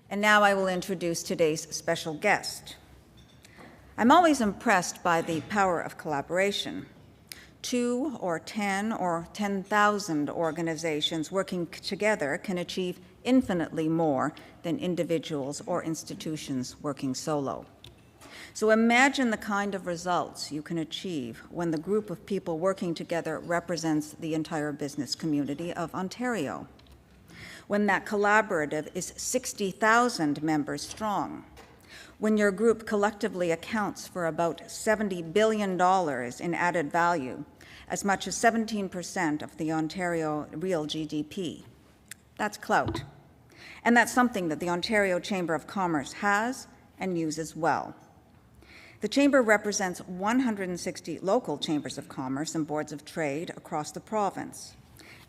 And now I will introduce today's special guest. I'm always impressed by the power of collaboration. 2 or 10 or 10,000 organizations working together can achieve infinitely more than individuals or institutions working solo. So imagine the kind of results you can achieve when the group of people working together represents the entire business community of Ontario. When that collaborative is 60,000 members strong, when your group collectively accounts for about $70 billion in added value, as much as 17% of the Ontario real GDP. That's clout. And that's something that the Ontario Chamber of Commerce has and uses well. The Chamber represents 160 local chambers of commerce and boards of trade across the province.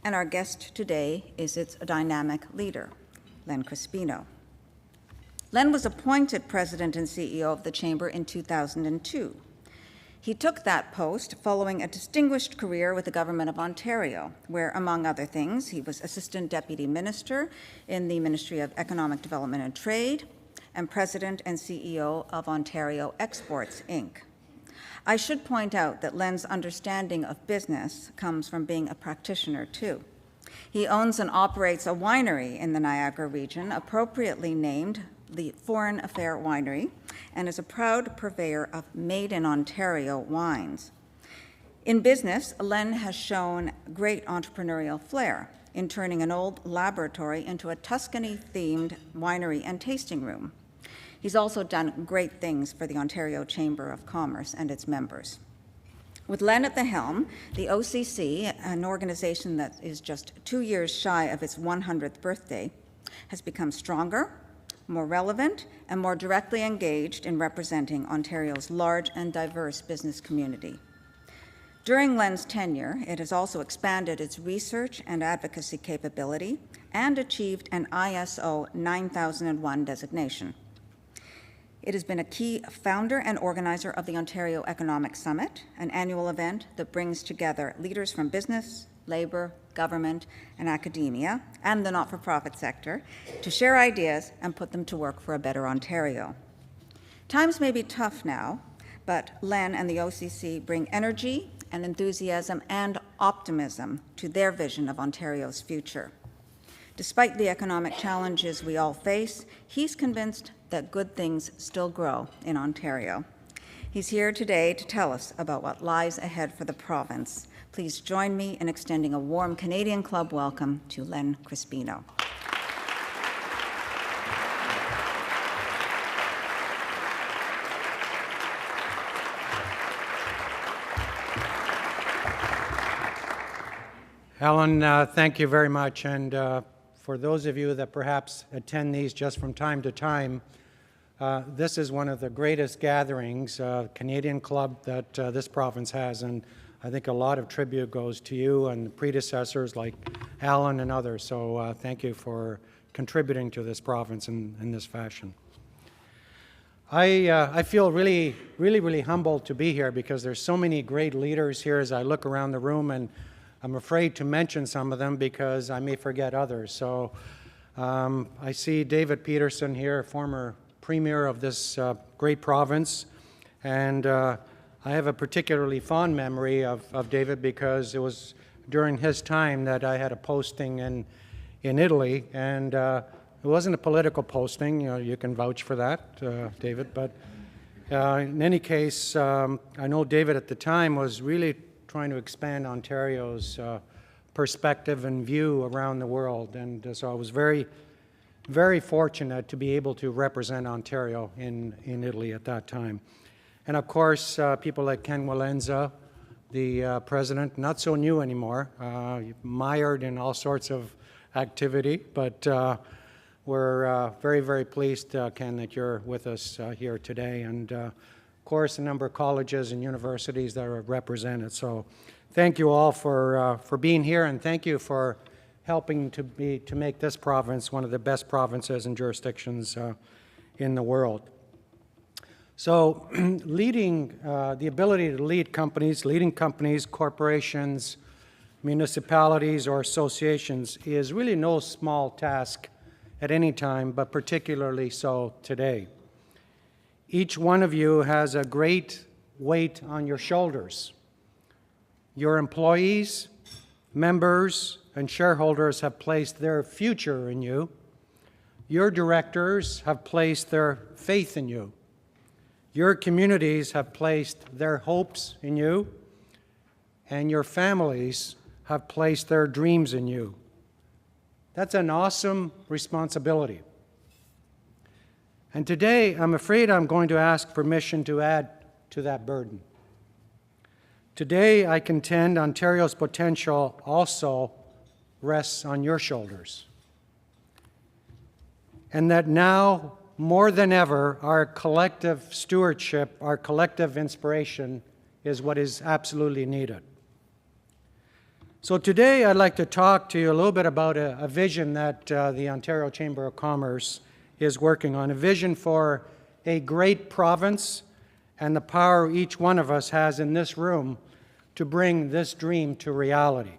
And our guest today is its dynamic leader, Len Crispino. Len was appointed president and CEO of the Chamber in 2002. He took that post following a distinguished career with the Government of Ontario, where, among other things, he was Assistant Deputy Minister in the Ministry of Economic Development and Trade and President and CEO of Ontario Exports, Inc. I should point out that Len's understanding of business comes from being a practitioner, too. He owns and operates a winery in the Niagara region, appropriately named the Foreign Affair Winery, and is a proud purveyor of made-in-Ontario wines. In business, Len has shown great entrepreneurial flair in turning an old laboratory into a Tuscany-themed winery and tasting room. He's also done great things for the Ontario Chamber of Commerce and its members. With Len at the helm, the OCC, an organization that is just 2 years shy of its 100th birthday, has become stronger, more relevant, and more directly engaged in representing Ontario's large and diverse business community. During Len's tenure, it has also expanded its research and advocacy capability and achieved an ISO 9001 designation. It has been a key founder and organizer of the Ontario Economic Summit, an annual event that brings together leaders from business, labor, government, and academia, and the not-for-profit sector, to share ideas and put them to work for a better Ontario. Times may be tough now, but Len and the OCC bring energy and enthusiasm and optimism to their vision of Ontario's future. Despite the economic challenges we all face, he's convinced that good things still grow in Ontario. He's here today to tell us about what lies ahead for the province. Please join me in extending a warm Canadian Club welcome to Len Crispino. Helen, thank you very much. And for those of you that perhaps attend these just from time to time, this is one of the greatest gatherings, Canadian Club, that this province has. And I think a lot of tribute goes to you and the predecessors like Alan and others. So thank you for contributing to this province in this fashion. I feel really humbled to be here because there's so many great leaders here as I look around the room, and I'm afraid to mention some of them because I may forget others. So I see David Peterson here, former premier of this great province, and I have a particularly fond memory of David because it was during his time that I had a posting in Italy, and it wasn't a political posting. You can vouch for that, David. But in any case, I know David at the time was really trying to expand Ontario's perspective and view around the world, and so I was very fortunate to be able to represent Ontario in Italy at that time. And of course, people like Ken Walenza, the president, not so new anymore, mired in all sorts of activity, but we're very pleased, Ken, that you're with us here today. And of course, a number of colleges and universities that are represented. So thank you all for being here, and thank you for helping to make this province one of the best provinces and jurisdictions in the world. So the ability to leading companies, corporations, municipalities, or associations is really no small task at any time, but particularly so today. Each one of you has a great weight on your shoulders. Your employees, members, and shareholders have placed their future in you. Your directors have placed their faith in you. Your communities have placed their hopes in you, and your families have placed their dreams in you. That's an awesome responsibility. And today, I'm afraid I'm going to ask permission to add to that burden. Today, I contend Ontario's potential also rests on your shoulders. And that now, more than ever, our collective stewardship, our collective inspiration is what is absolutely needed. So today, I'd like to talk to you a little bit about a vision that the Ontario Chamber of Commerce is working on, a vision for a great province and the power each one of us has in this room to bring this dream to reality.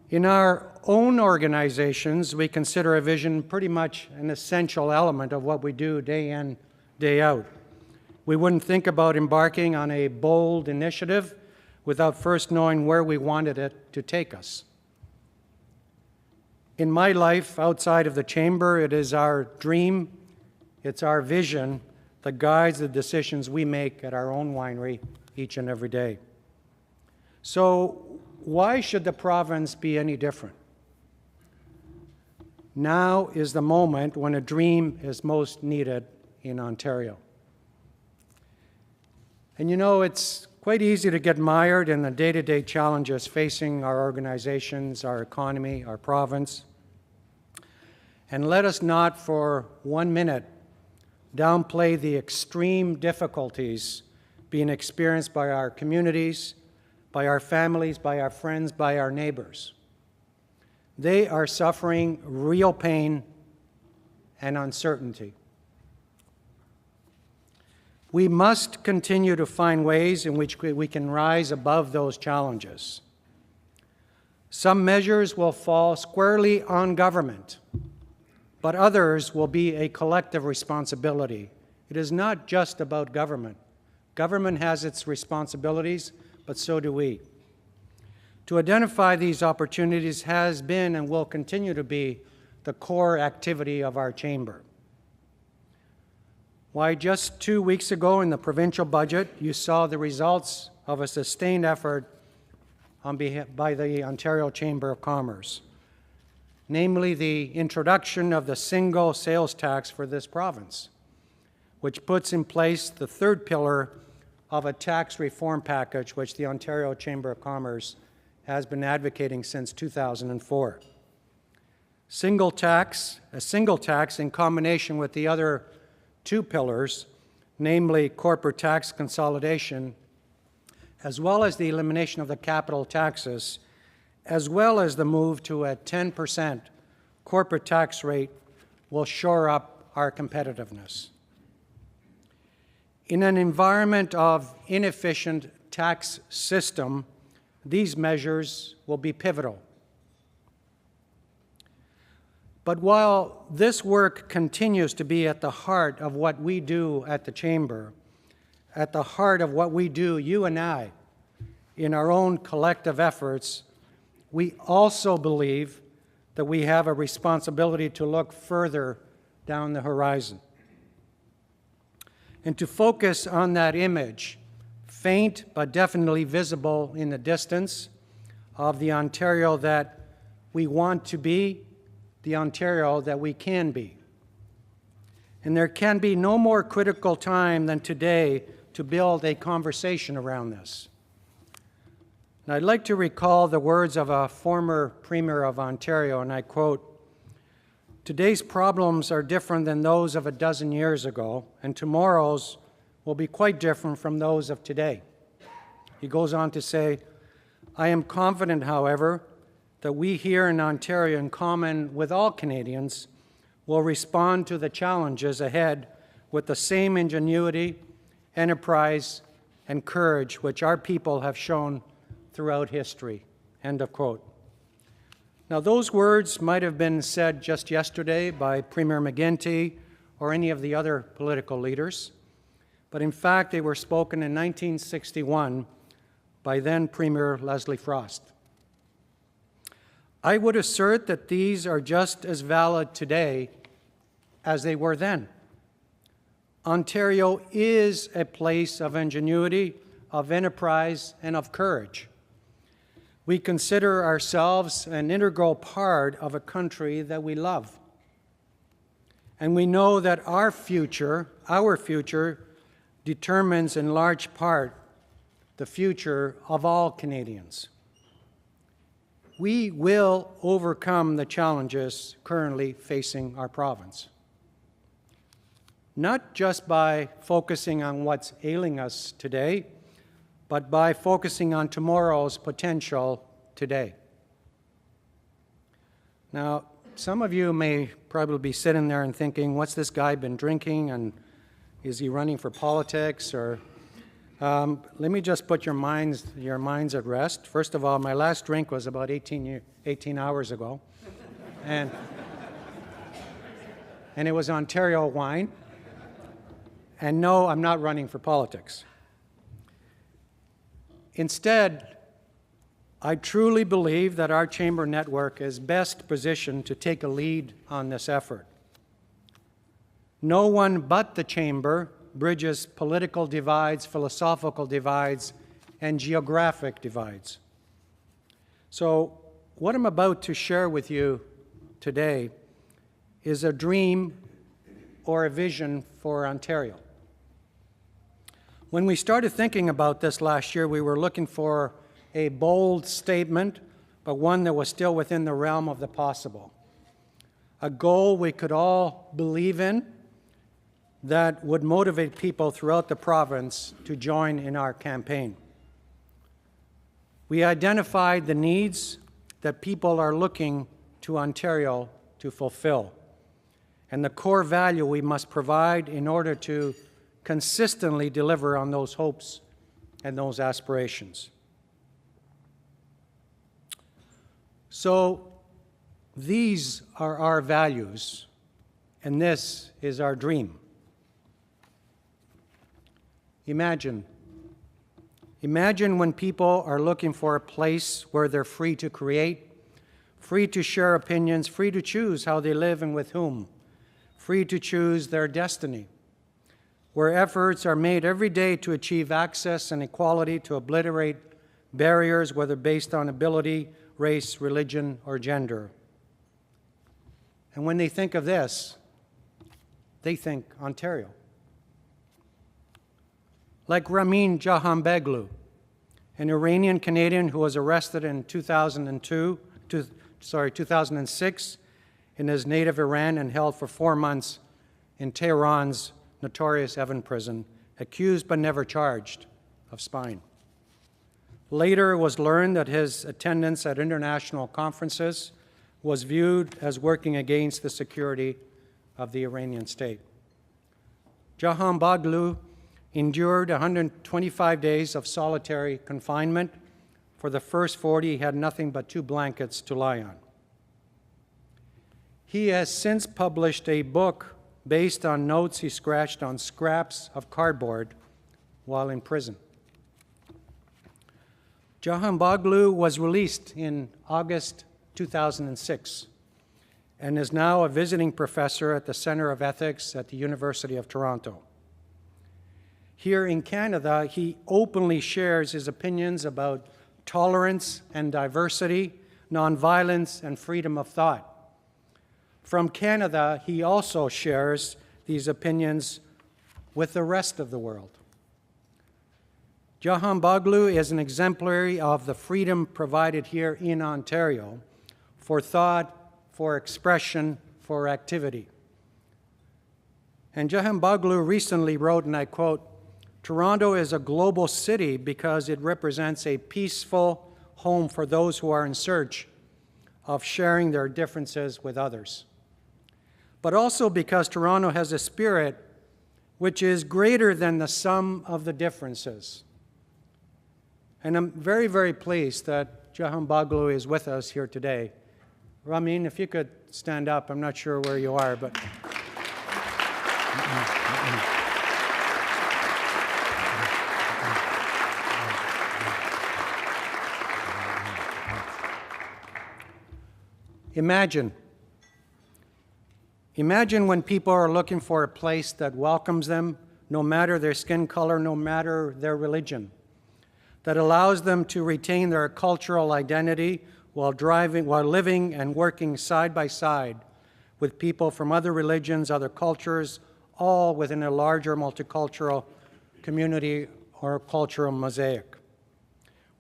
In our own organizations, we consider a vision pretty much an essential element of what we do day in, day out. We wouldn't think about embarking on a bold initiative without first knowing where we wanted it to take us. In my life outside of the chamber, it is our dream, it's our vision that guides the decisions we make at our own winery each and every day. So why should the province be any different? Now is the moment when a dream is most needed in Ontario. And you know, it's quite easy to get mired in the day-to-day challenges facing our organizations, our economy, our province. And let us not for 1 minute downplay the extreme difficulties being experienced by our communities, by our families, by our friends, by our neighbors. They are suffering real pain and uncertainty. We must continue to find ways in which we can rise above those challenges. Some measures will fall squarely on government, but others will be a collective responsibility. It is not just about government. Government has its responsibilities, but so do we. To identify these opportunities has been and will continue to be the core activity of our chamber. Why, just 2 weeks ago in the provincial budget, you saw the results of a sustained effort by the Ontario Chamber of Commerce, namely the introduction of the single sales tax for this province, which puts in place the third pillar of a tax reform package which the Ontario Chamber of Commerce has been advocating since 2004. A single tax in combination with the other two pillars, namely corporate tax consolidation, as well as the elimination of the capital taxes, as well as the move to a 10% corporate tax rate, will shore up our competitiveness. In an environment of inefficient tax system, these measures will be pivotal. But while this work continues to be at the heart of what we do at the Chamber, at the heart of what we do, you and I, in our own collective efforts, we also believe that we have a responsibility to look further down the horizon and to focus on that image, faint but definitely visible in the distance, of the Ontario that we want to be, the Ontario that we can be. And there can be no more critical time than today to build a conversation around this. And I'd like to recall the words of a former Premier of Ontario, and I quote, "Today's problems are different than those of a dozen years ago, and tomorrow's will be quite different from those of today." He goes on to say, "I am confident, however, that we here in Ontario, in common with all Canadians, will respond to the challenges ahead with the same ingenuity, enterprise, and courage which our people have shown throughout history." End of quote. Now, those words might have been said just yesterday by Premier McGuinty or any of the other political leaders, but in fact, they were spoken in 1961 by then Premier Leslie Frost. I would assert that these are just as valid today as they were then. Ontario is a place of ingenuity, of enterprise, and of courage. We consider ourselves an integral part of a country that we love. And we know that our future determines in large part the future of all Canadians. We will overcome the challenges currently facing our province. Not just by focusing on what's ailing us today, but by focusing on tomorrow's potential today. Now, some of you may probably be sitting there and thinking, what's this guy been drinking, and is he running for politics? Or let me just put your minds at rest. First of all, my last drink was about 18 hours ago, and it was Ontario wine. And no, I'm not running for politics. Instead, I truly believe that our chamber network is best positioned to take a lead on this effort. No one but the chamber bridges political divides, philosophical divides, and geographic divides. So what I'm about to share with you today is a dream or a vision for Ontario. When we started thinking about this last year, we were looking for a bold statement, but one that was still within the realm of the possible. A goal we could all believe in that would motivate people throughout the province to join in our campaign. We identified the needs that people are looking to Ontario to fulfill, and the core value we must provide in order to consistently deliver on those hopes and those aspirations. So these are our values, and this is our dream. Imagine when people are looking for a place where they're free to create, free to share opinions, free to choose how they live and with whom, free to choose their destiny, where efforts are made every day to achieve access and equality, to obliterate barriers, whether based on ability, race, religion, or gender. And when they think of this, they think Ontario. Like Ramin Jahanbegloo, an Iranian Canadian who was arrested in 2006 in his native Iran and held for 4 months in Tehran's notorious Evin prison, accused but never charged of spying. Later, it was learned that his attendance at international conferences was viewed as working against the security of the Iranian state. Jahanbegloo endured 125 days of solitary confinement. For the first 40, he had nothing but 2 blankets to lie on. He has since published a book based on notes he scratched on scraps of cardboard while in prison. Jahanbegloo was released in August 2006 and is now a visiting professor at the Center of Ethics at the University of Toronto. Here in Canada, he openly shares his opinions about tolerance and diversity, nonviolence, and freedom of thought. From Canada, he also shares these opinions with the rest of the world. Jahanbegloo is an exemplary of the freedom provided here in Ontario for thought, for expression, for activity. And Jahanbegloo recently wrote, and I quote, "Toronto is a global city because it represents a peaceful home for those who are in search of sharing their differences with others. But also because Toronto has a spirit which is greater than the sum of the differences." And I'm very, very pleased that Jahanbegloo is with us here today Ramin, if you could stand up, I'm not sure where you are, but... Imagine when people are looking for a place that welcomes them, no matter their skin color, no matter their religion, that allows them to retain their cultural identity while living and working side by side with people from other religions, other cultures, all within a larger multicultural community or cultural mosaic,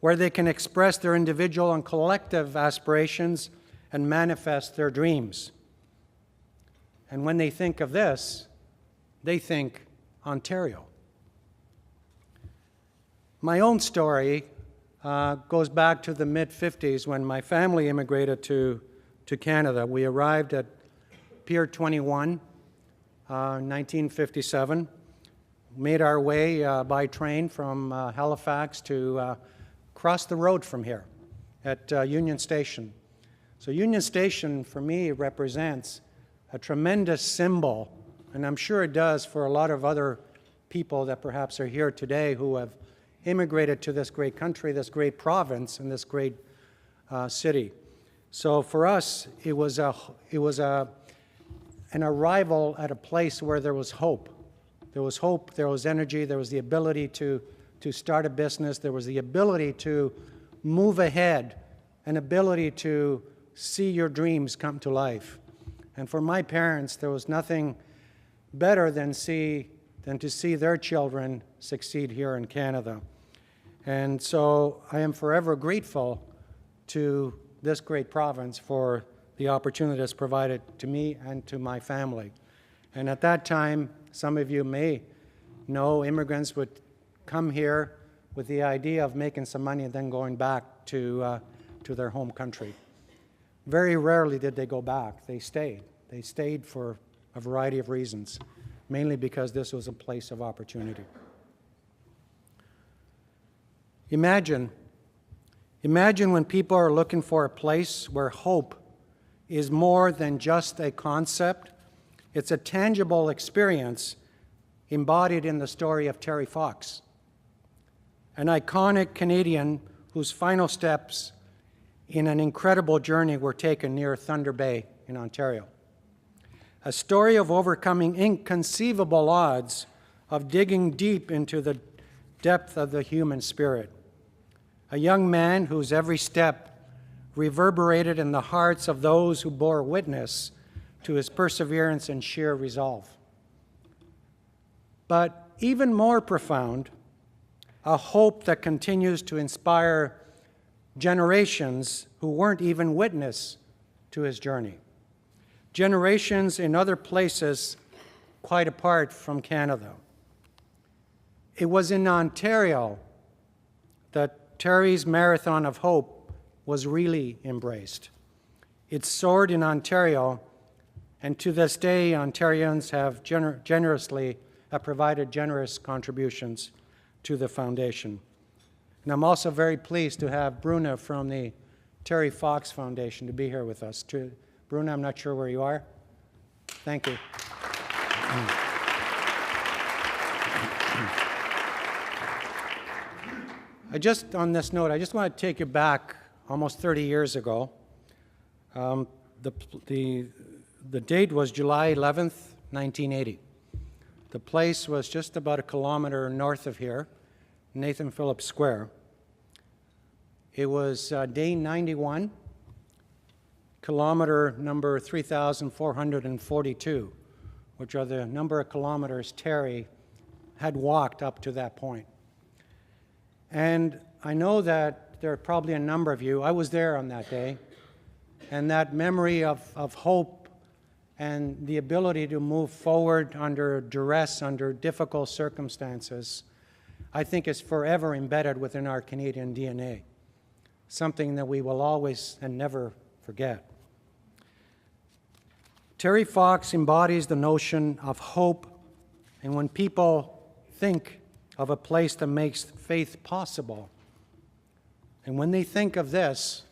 where they can express their individual and collective aspirations and manifest their dreams. And when they think of this, they think Ontario. My own story goes back to the mid-50s when my family immigrated to Canada. We arrived at Pier 21, 1957, made our way by train from Halifax to cross the road from here at Union Station. So Union Station, for me, represents a tremendous symbol, and I'm sure it does for a lot of other people that perhaps are here today who have immigrated to this great country, this great province, and this great city. So for us, it was an arrival at a place where there was hope. There was hope, there was energy, there was the ability to start a business, there was the ability to move ahead, an ability to see your dreams come to life. And for my parents, there was nothing better than to see their children succeed here in Canada. And so I am forever grateful to this great province for the opportunity that's provided to me and to my family. And at that time, some of you may know, immigrants would come here with the idea of making some money and then going back to their home country. Very rarely did they go back. They stayed. They stayed for a variety of reasons, mainly because this was a place of opportunity. Imagine when people are looking for a place where hope is more than just a concept. It's a tangible experience embodied in the story of Terry Fox, an iconic Canadian whose final steps in an incredible journey were taken near Thunder Bay in Ontario. A story of overcoming inconceivable odds, of digging deep into the depth of the human spirit. A young man whose every step reverberated in the hearts of those who bore witness to his perseverance and sheer resolve. But even more profound, a hope that continues to inspire generations who weren't even witness to his journey. Generations in other places quite apart from Canada. It was in Ontario that Terry's marathon of hope was really embraced. It soared in Ontario, and to this day, Ontarians have generously provided generous contributions to the foundation. And I'm also very pleased to have Bruna from the Terry Fox Foundation to be here with us. Bruna, I'm not sure where you are. Thank you. On this note, I just want to take you back almost 30 years ago. The date was July 11th, 1980. The place was just about a kilometer north of here, Nathan Phillips Square. It was day 91, kilometer number 3,442, which are the number of kilometers Terry had walked up to that point. And I know that there are probably a number of you, I was there on that day, and that memory of hope and the ability to move forward under duress, under difficult circumstances, I think is forever embedded within our Canadian DNA, something that we will always and never forget. Terry Fox embodies the notion of hope, and when people think of a place that makes faith possible, and when they think of this,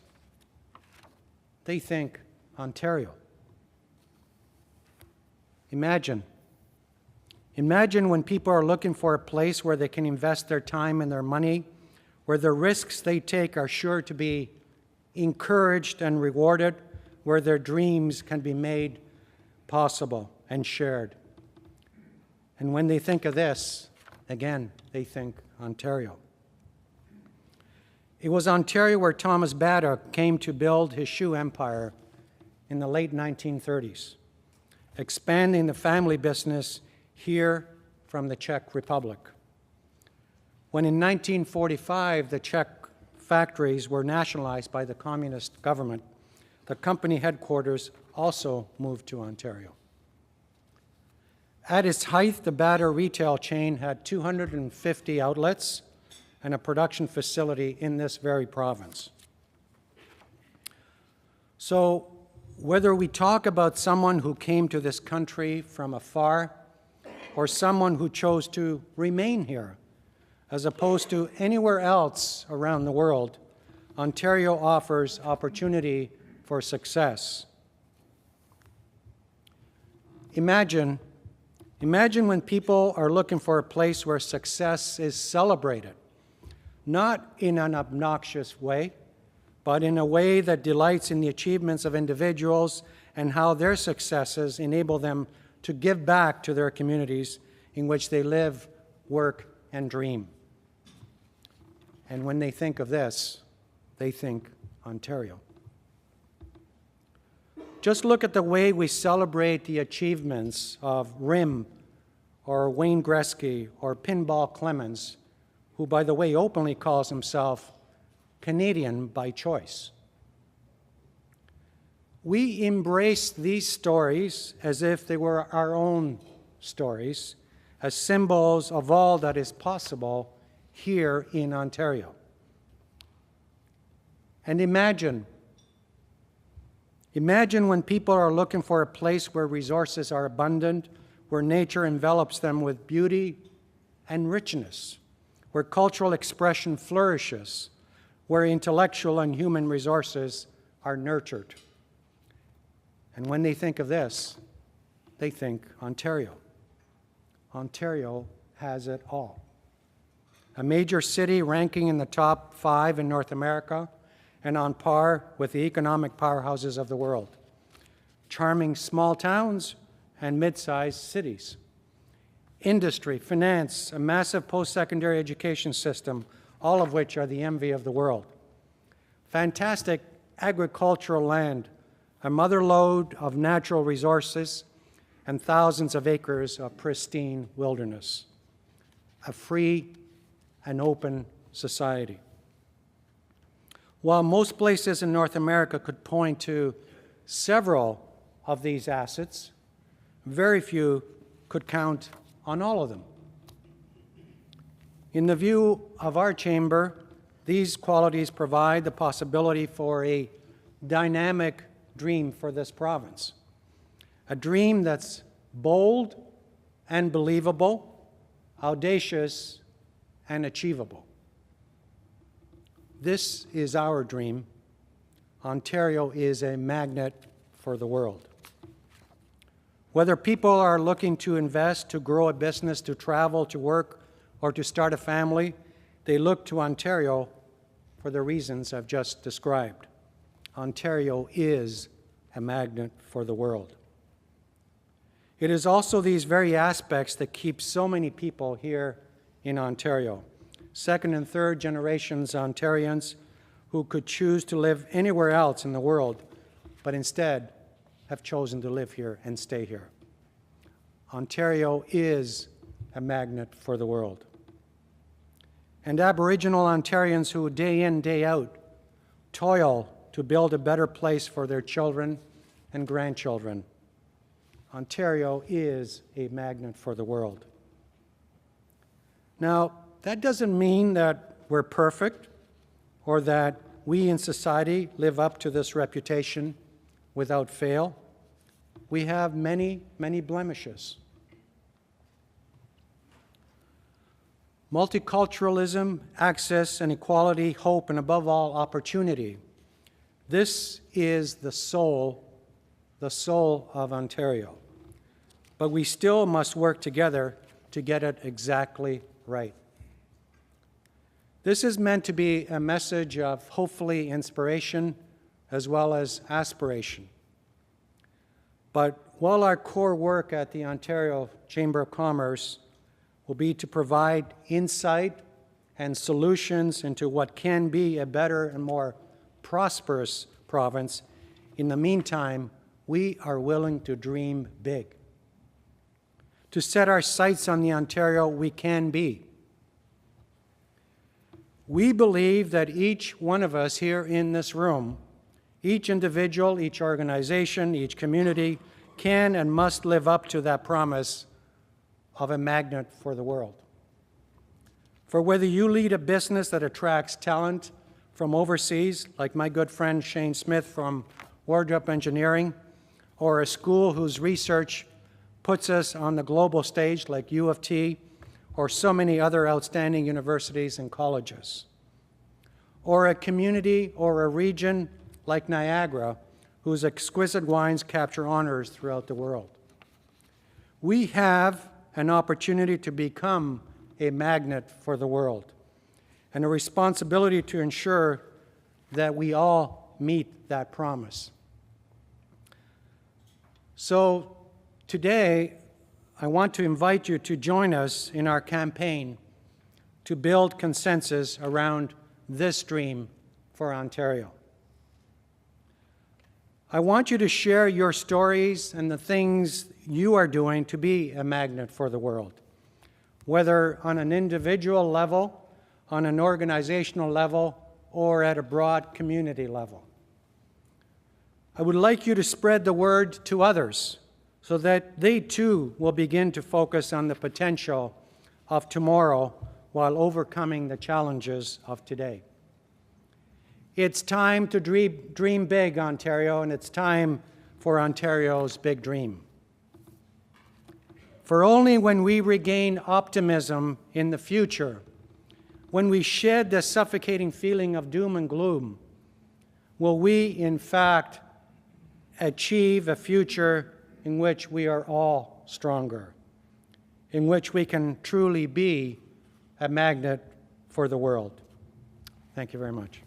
they think Ontario. Imagine when people are looking for a place where they can invest their time and their money, where the risks they take are sure to be encouraged and rewarded, where their dreams can be made possible and shared. And when they think of this, again, they think Ontario. It was Ontario where Thomas Bata came to build his shoe empire in the late 1930s, expanding the family business here from the Czech Republic. When in 1945 the Czech factories were nationalized by the communist government, the company headquarters also moved to Ontario. At its height, the Bata retail chain had 250 outlets and a production facility in this very province. So, whether we talk about someone who came to this country from afar or someone who chose to remain here, as opposed to anywhere else around the world, Ontario offers opportunity for success. Imagine when people are looking for a place where success is celebrated, not in an obnoxious way, but in a way that delights in the achievements of individuals and how their successes enable them to give back to their communities in which they live, work, and dream. And when they think of this, they think Ontario. Just look at the way we celebrate the achievements of Rim or Wayne Gretzky or Pinball Clemens, who, by the way, openly calls himself Canadian by choice. We embrace these stories as if they were our own stories, as symbols of all that is possible here in Ontario. And imagine when people are looking for a place where resources are abundant, where nature envelops them with beauty and richness, where cultural expression flourishes, where intellectual and human resources are nurtured. And when they think of this, they think Ontario. Ontario has it all. A major city ranking in the top 5 in North America and on par with the economic powerhouses of the world. Charming small towns and mid-sized cities. Industry, finance, a massive post-secondary education system, all of which are the envy of the world. Fantastic agricultural land, a mother lode of natural resources, and thousands of acres of pristine wilderness. A free and open society. While most places in North America could point to several of these assets, very few could count on all of them. In the view of our chamber, these qualities provide the possibility for a dynamic dream for this province. A dream that's bold and believable, audacious and achievable. This is our dream. Ontario is a magnet for the world. Whether people are looking to invest, to grow a business, to travel, to work, or to start a family, they look to Ontario for the reasons I've just described. Ontario is a magnet for the world. It is also these very aspects that keep so many people here in Ontario. Second and third generations Ontarians who could choose to live anywhere else in the world, but instead have chosen to live here and stay here. Ontario is a magnet for the world. And Aboriginal Ontarians who day in, day out, toil to build a better place for their children and grandchildren. Ontario is a magnet for the world. Now, that doesn't mean that we're perfect or that we in society live up to this reputation without fail. We have many, many blemishes. Multiculturalism, access and equality, hope, and above all, opportunity. This is the soul the soul of Ontario. But we still must work together to get it exactly right. This is meant to be a message of hopefully inspiration as well as aspiration. But while our core work at the Ontario Chamber of Commerce will be to provide insight and solutions into what can be a better and more prosperous province, in the meantime, we are willing to dream big, to set our sights on the Ontario we can be. We believe that each one of us here in this room, each individual, each organization, each community, can and must live up to that promise of a magnet for the world. For whether you lead a business that attracts talent from overseas, like my good friend Shane Smith from Wardrop Engineering, or a school whose research puts us on the global stage, like U of T, or so many other outstanding universities and colleges, or a community or a region like Niagara, whose exquisite wines capture honors throughout the world. We have an opportunity to become a magnet for the world, and a responsibility to ensure that we all meet that promise. So today, I want to invite you to join us in our campaign to build consensus around this dream for Ontario. I want you to share your stories and the things you are doing to be a magnet for the world, whether on an individual level, on an organizational level, or at a broad community level. I would like you to spread the word to others so that they too will begin to focus on the potential of tomorrow while overcoming the challenges of today. It's time to dream big, Ontario, and it's time for Ontario's big dream. For only when we regain optimism in the future, when we shed the suffocating feeling of doom and gloom, will we, in fact, achieve a future in which we are all stronger, in which we can truly be a magnet for the world. Thank you very much.